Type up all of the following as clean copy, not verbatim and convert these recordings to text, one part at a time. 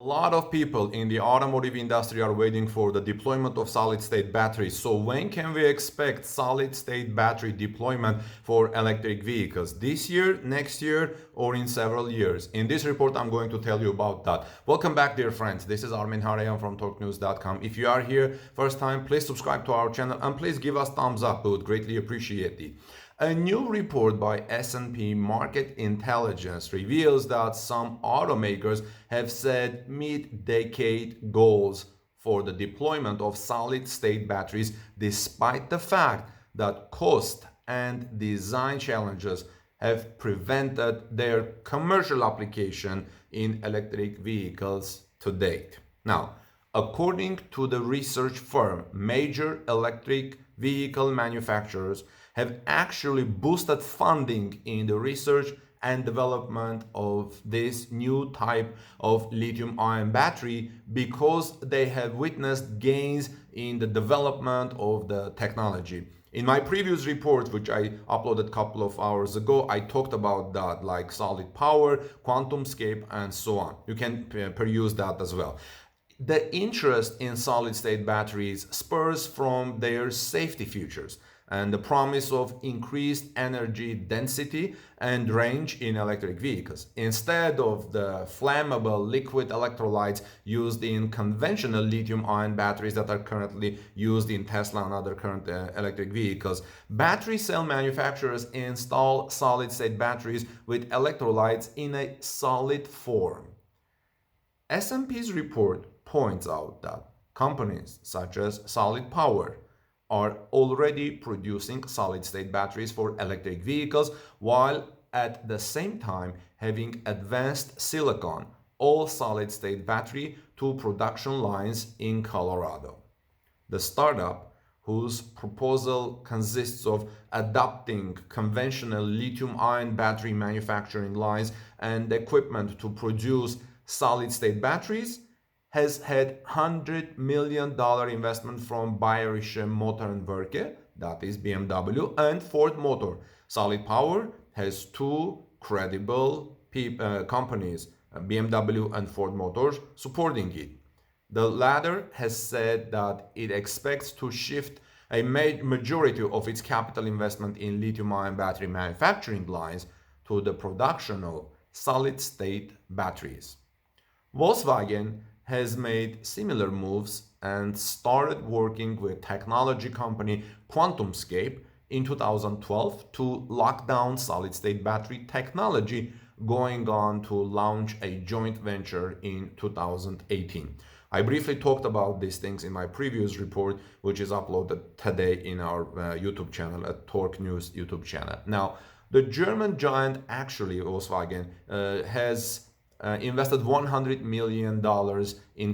lot of people in the automotive industry are waiting for the deployment of solid-state batteries. So when can we expect solid-state battery deployment for electric vehicles? This year, next year, or in several years? In this report, I'm going to tell you about that. Welcome back, dear friends. This is Armin Harayan from TalkNews.com. If you are here first time, please subscribe to our channel and please give us thumbs up. We would greatly appreciate it. A new report by S&P Market Intelligence reveals that some automakers have set mid-decade goals for the deployment of solid-state batteries, despite the fact that cost and design challenges have prevented their commercial application in electric vehicles to date. Now, according to the research firm, major electric vehicle manufacturers have actually boosted funding in the research and development of this new type of lithium-ion battery because they have witnessed gains in the development of the technology. In my previous report, which I uploaded a couple of hours ago, I talked about that, like solid power, QuantumScape, and so on. You can peruse that as well. The interest in solid-state batteries spurs from their safety features and the promise of increased energy density and range in electric vehicles. Instead of the flammable liquid electrolytes used in conventional lithium-ion batteries that are currently used in Tesla and other current electric vehicles, battery cell manufacturers install solid-state batteries with electrolytes in a solid form. S&P's report points out that companies such as Solid Power are already producing solid-state batteries for electric vehicles while at the same time having advanced silicon all-solid-state battery to production lines in Colorado. The startup, whose proposal consists of adopting conventional lithium-ion battery manufacturing lines and equipment to produce solid-state batteries, has had $100 million investment from Bayerische Motorenwerke, that is BMW, and Ford Motor. Solid Power has two credible companies, BMW and Ford Motors, supporting it. The latter has said that it expects to shift a majority of its capital investment in lithium-ion battery manufacturing lines to the production of solid-state batteries. Volkswagen has made similar moves and started working with technology company QuantumScape in 2012 to lock down solid-state battery technology, going on to launch a joint venture in 2018. I briefly talked about these things in my previous report, which is uploaded today in our YouTube channel, at Torque News YouTube channel. Now, the German giant, actually Volkswagen, has invested $100 million in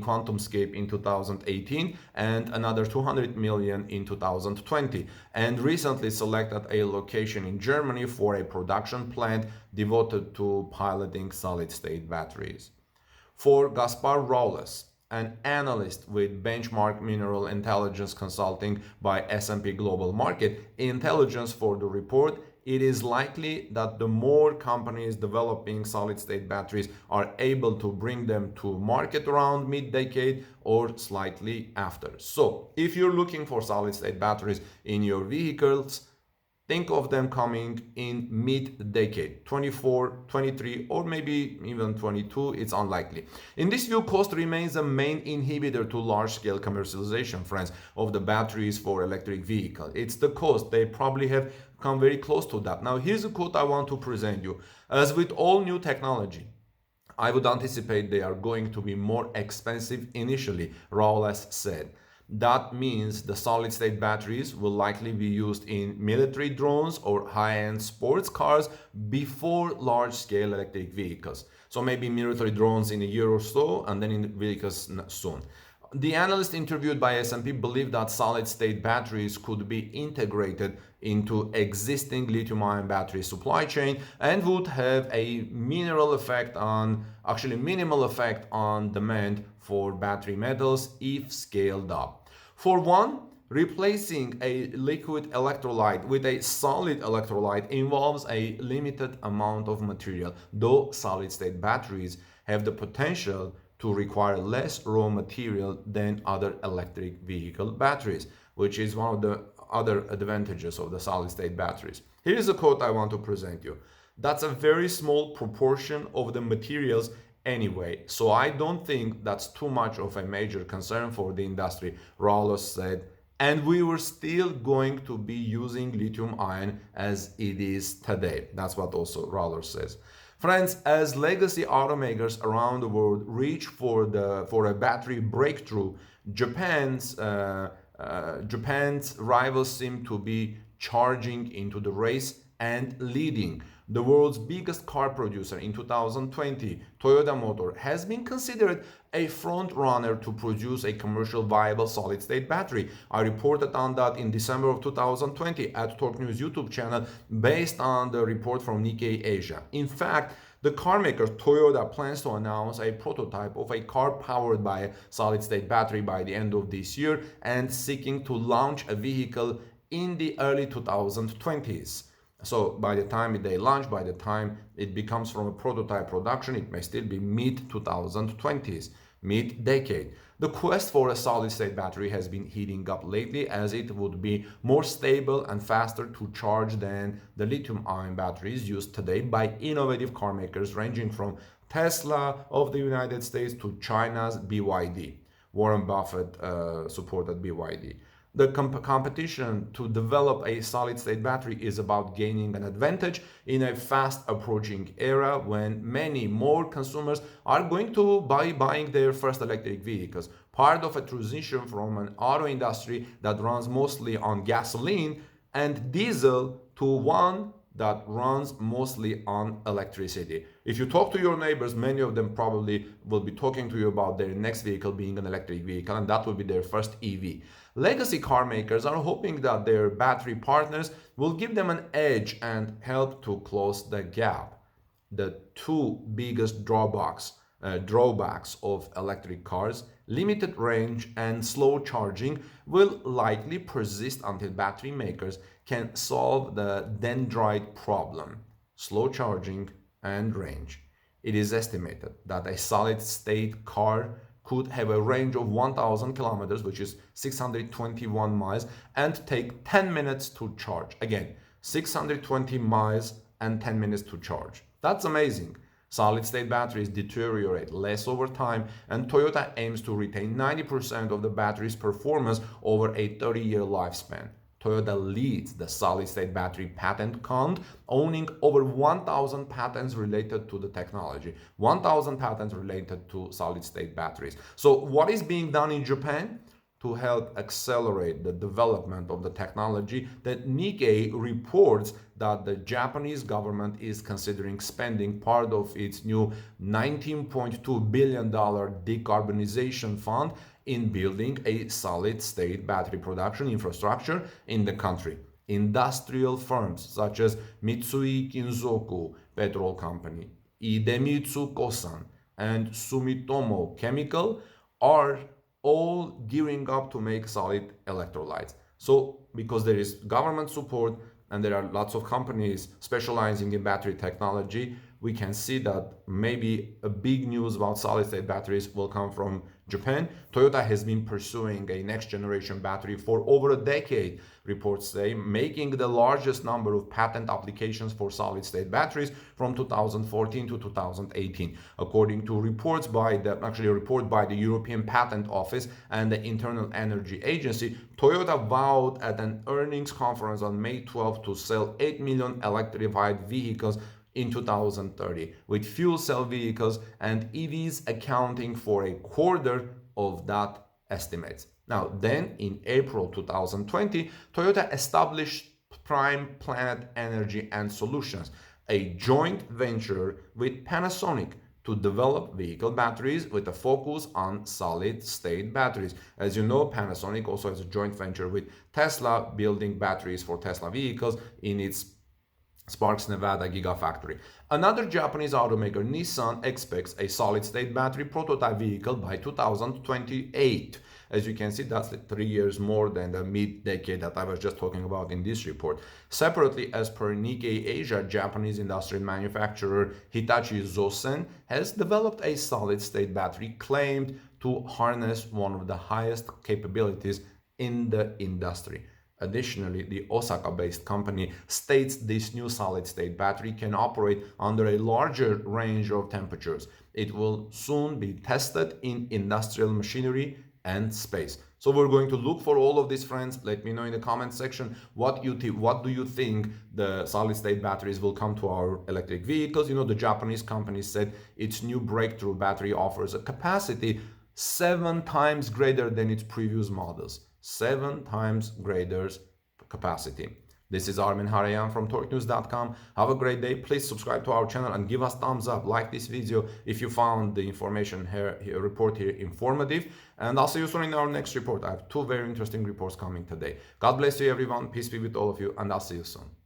QuantumScape in 2018 and another $200 million in 2020, and recently selected a location in Germany for a production plant devoted to piloting solid-state batteries. For Gaspar Rolles, an analyst with Benchmark Mineral Intelligence Consulting by S&P Global Market Intelligence for the report, it is likely that the more companies developing solid-state batteries are able to bring them to market around mid-decade or slightly after. So, if you're looking for solid-state batteries in your vehicles, think of them coming in mid-decade, 24, 23, or maybe even 22, it's unlikely. In this view, cost remains a main inhibitor to large-scale commercialization, friends, of the batteries for electric vehicles. It's the cost. They probably have come very close to that. Now, here's a quote I want to present you. As with all new technology, I would anticipate they are going to be more expensive initially, Rolles said. That means the solid-state batteries will likely be used in military drones or high-end sports cars before large-scale electric vehicles. So maybe military drones in a year or so, and then in vehicles soon. The analyst interviewed by S&P believed that solid-state batteries could be integrated into existing lithium-ion battery supply chain and would have a minimal effect on demand for battery metals if scaled up. For one, replacing a liquid electrolyte with a solid electrolyte involves a limited amount of material, though solid-state batteries have the potential to require less raw material than other electric vehicle batteries, which is one of the other advantages of the solid state batteries. Here is a quote I want to present you. That's a very small proportion of the materials anyway, so I don't think that's too much of a major concern for the industry, Rallos said. And we were still going to be using lithium ion as it is today. That's what also Rallos says. Friends, as legacy automakers around the world reach for a battery breakthrough, Japan's rivals seem to be charging into the race and leading. The world's biggest car producer in 2020, Toyota Motor, has been considered a front runner to produce a commercial viable solid-state battery. I reported on that in December of 2020 at Torque News YouTube channel based on the report from Nikkei Asia. In fact, the car maker Toyota plans to announce a prototype of a car powered by a solid-state battery by the end of this year and seeking to launch a vehicle in the early 2020s. So by the time they launch, by the time it becomes from a prototype production, it may still be mid-2020s, mid-decade. The quest for a solid-state battery has been heating up lately, as it would be more stable and faster to charge than the lithium-ion batteries used today by innovative car makers ranging from Tesla of the United States to China's BYD. Warren Buffett supported BYD. The competition to develop a solid-state battery is about gaining an advantage in a fast-approaching era when many more consumers are going to be buying their first electric vehicles, part of a transition from an auto industry that runs mostly on gasoline and diesel to one that runs mostly on electricity. If you talk to your neighbors, many of them probably will be talking to you about their next vehicle being an electric vehicle, and that will be their first EV. Legacy car makers are hoping that their battery partners will give them an edge and help to close the gap. The two biggest drawbacks of electric cars, limited range and slow charging, will likely persist until battery makers can solve the dendrite problem, slow charging and range. It is estimated that a solid-state car could have a range of 1,000 kilometers, which is 621 miles, and take 10 minutes to charge. Again, 620 miles and 10 minutes to charge. That's amazing. Solid-state batteries deteriorate less over time, and Toyota aims to retain 90% of the battery's performance over a 30-year lifespan. Toyota leads the solid-state battery patent count, owning over 1,000 patents related to the technology, 1,000 patents related to solid-state batteries. So what is being done in Japan? To help accelerate the development of the technology, that Nikkei reports that the Japanese government is considering spending part of its new $19.2 billion decarbonization fund in building a solid-state battery production infrastructure in the country. Industrial firms such as Mitsui Kinzoku Petrol Company, Idemitsu Kosan, and Sumitomo Chemical are all gearing up to make solid electrolytes. So because there is government support and there are lots of companies specializing in battery technology, we can see that maybe a big news about solid-state batteries will come from Japan. Toyota has been pursuing a next-generation battery for over a decade, reports say, making the largest number of patent applications for solid-state batteries from 2014 to 2018. According to reports by a report by the European Patent Office and the Internal Energy Agency, Toyota vowed at an earnings conference on May 12 to sell 8 million electrified vehicles in 2030, with fuel cell vehicles and EVs accounting for a quarter of that estimate. Now, then in April 2020, Toyota established Prime Planet Energy and Solutions, a joint venture with Panasonic to develop vehicle batteries with a focus on solid-state batteries. As you know, Panasonic also has a joint venture with Tesla, building batteries for Tesla vehicles in its Sparks Nevada Gigafactory. Another Japanese automaker, Nissan, expects a solid-state battery prototype vehicle by 2028. As you can see, that's 3 years more than the mid-decade that I was just talking about in this report. Separately, as per Nikkei Asia, Japanese industrial manufacturer Hitachi Zosen has developed a solid-state battery claimed to harness one of the highest capabilities in the industry. Additionally, the Osaka-based company states this new solid-state battery can operate under a larger range of temperatures. It will soon be tested in industrial machinery and space. So we're going to look for all of these, friends. Let me know in the comment section what do you think the solid-state batteries will come to our electric vehicles. You know, the Japanese company said its new breakthrough battery offers a capacity 7 times greater than its previous models. 7 times greater capacity. This is Armin Harayan from torquenews.com. Have a great day. Please subscribe to our channel and give us thumbs up. Like this video if you found the information report here informative. And I'll see you soon in our next report. I have 2 very interesting reports coming today. God bless you, everyone. Peace be with all of you, and I'll see you soon.